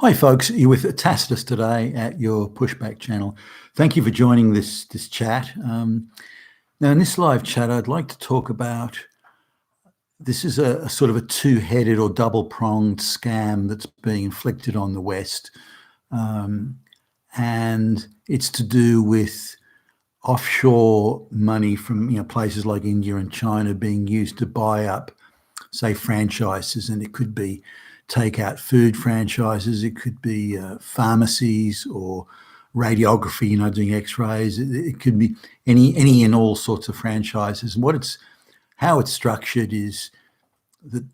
Hi, folks. You're with Tacitus today at your Pushback channel. Thank you for joining this chat. Now, in this live chat, I'd like to talk about this is a sort of a two-headed or double-pronged scam that's being inflicted on the West, and it's to do with offshore money from places like India and China being used to buy up, say, franchises, and it could be takeout food franchises, it could be pharmacies or radiography, doing X-rays. It could be any and all sorts of franchises. And how it's structured is that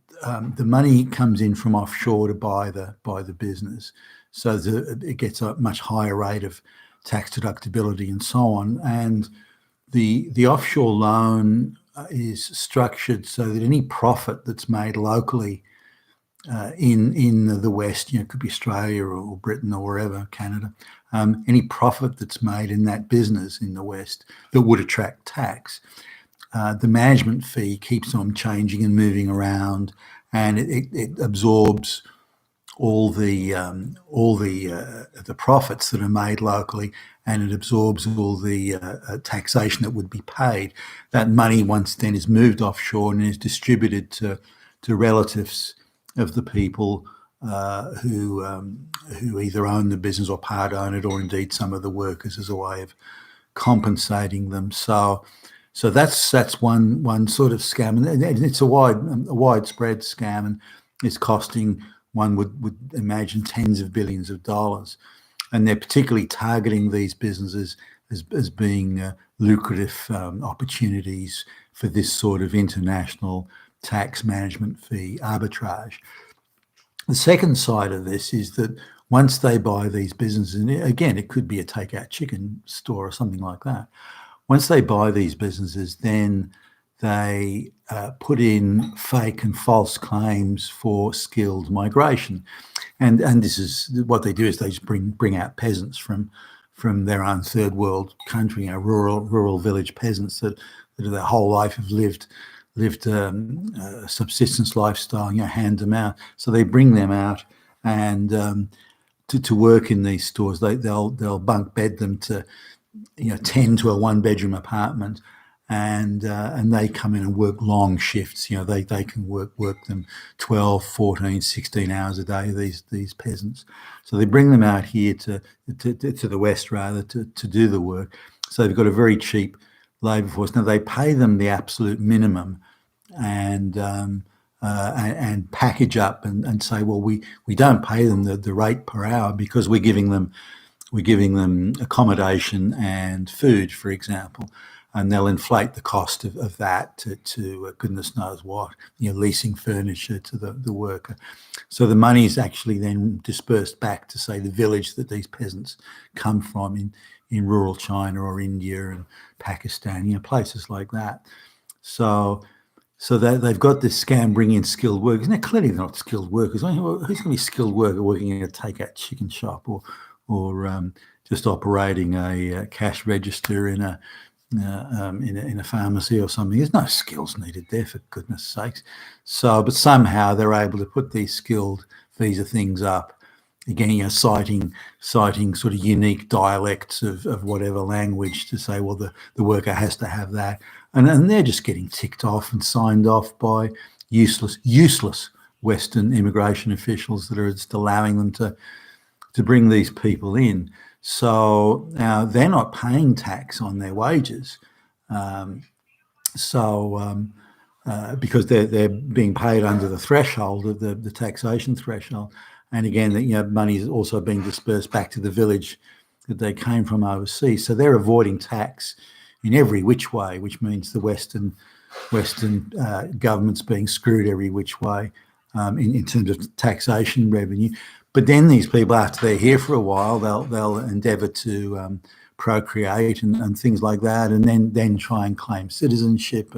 the money comes in from offshore to buy the business, so that it gets a much higher rate of tax deductibility and so on. And the offshore loan is structured so that any profit that's made locally in the West, it could be Australia or Britain or wherever, Canada, any profit that's made in that business in the West that would attract tax, the management fee keeps on changing and moving around, and it absorbs all the profits that are made locally, and it absorbs all the taxation that would be paid. That money once then is moved offshore and is distributed to relatives of the people who either own the business or part own it, or indeed some of the workers, as a way of compensating them. So that's one sort of scam, and it's a widespread scam, and it's costing, one would imagine, tens of billions of dollars. And they're particularly targeting these businesses as being lucrative opportunities for this sort of international tax management fee arbitrage. The second side of this is that once they buy these businesses, and again, it could be a takeout chicken store or something like that. Once they buy these businesses, then they put in fake and false claims for skilled migration, and this is what they do, is they just bring out peasants from their own third world country, rural village peasants that their whole life have lived a subsistence lifestyle, hand to mouth. So they bring them out and to work in these stores. They'll bunk bed them to 10 to a one-bedroom apartment, and they come in and work long shifts. They can work them 12, 14, 16 hours a day, these peasants. So they bring them out here to the West, rather, to do the work. So they've got a very cheap labour force. Now they pay them the absolute minimum, and package up and say, well, we don't pay them the rate per hour because we're giving them accommodation and food, for example, and they'll inflate the cost of that to goodness knows what, leasing furniture to the worker. So the money is actually then dispersed back to, say, the village that these peasants come from in rural China or India and Pakistan, places like that. So that they've got this scam bringing in skilled workers. Now, clearly they're not skilled workers. Who's going to be a skilled worker working in a takeout chicken shop or just operating a cash register in a pharmacy or something? There's no skills needed there, for goodness sakes. But somehow they're able to put these skilled visa things up. Again, citing sort of unique dialects of whatever language to say, well, the worker has to have that. And they're just getting ticked off and signed off by useless Western immigration officials that are just allowing them to bring these people in. So now they're not paying tax on their wages, because they're being paid under the threshold of the taxation threshold. And again, money is also being dispersed back to the village that they came from overseas. So they're avoiding tax in every which way, which means the Western government's being screwed every which way in terms of taxation revenue. But then these people, after they're here for a while, they'll endeavour to procreate and things like that, and then try and claim citizenship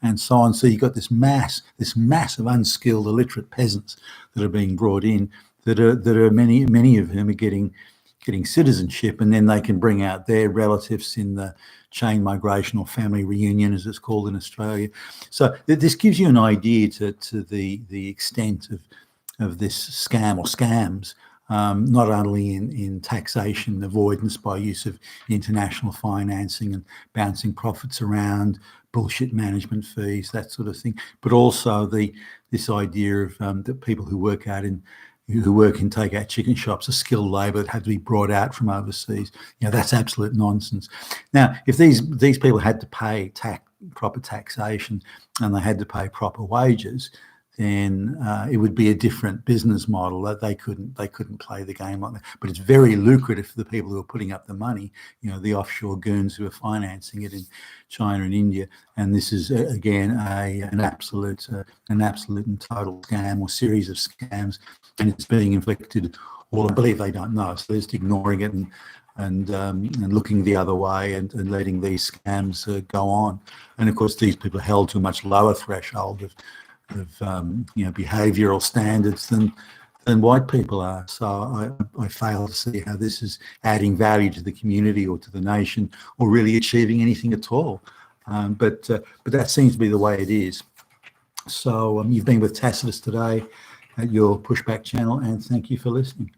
and so on. So you've got this mass of unskilled, illiterate peasants that are being brought in, that are many of whom are getting citizenship, and then they can bring out their relatives in the chain migration or family reunion, as it's called in Australia. So this gives you an idea to the extent of this scam or scams not only in taxation avoidance by use of international financing and bouncing profits around, bullshit management fees, that sort of thing, but also this idea of that people who work in takeout chicken shops are skilled labour that have to be brought out from overseas. That's absolute nonsense. Now, if these people had to pay proper taxation and they had to pay proper wages, then it would be a different business model. That they couldn't play the game like that. But it's very lucrative for the people who are putting up the money, the offshore goons who are financing it in China and India. And this is again an absolute and total scam, or series of scams, and it's being inflicted. Well, I believe they don't know, so they're just ignoring it and looking the other way and letting these scams go on. And of course, these people are held to a much lower threshold of behavioural standards than white people are. So I fail to see how this is adding value to the community or to the nation, or really achieving anything at all. But that seems to be the way it is. So you've been with Tacitus today at your Pushback channel, and thank you for listening.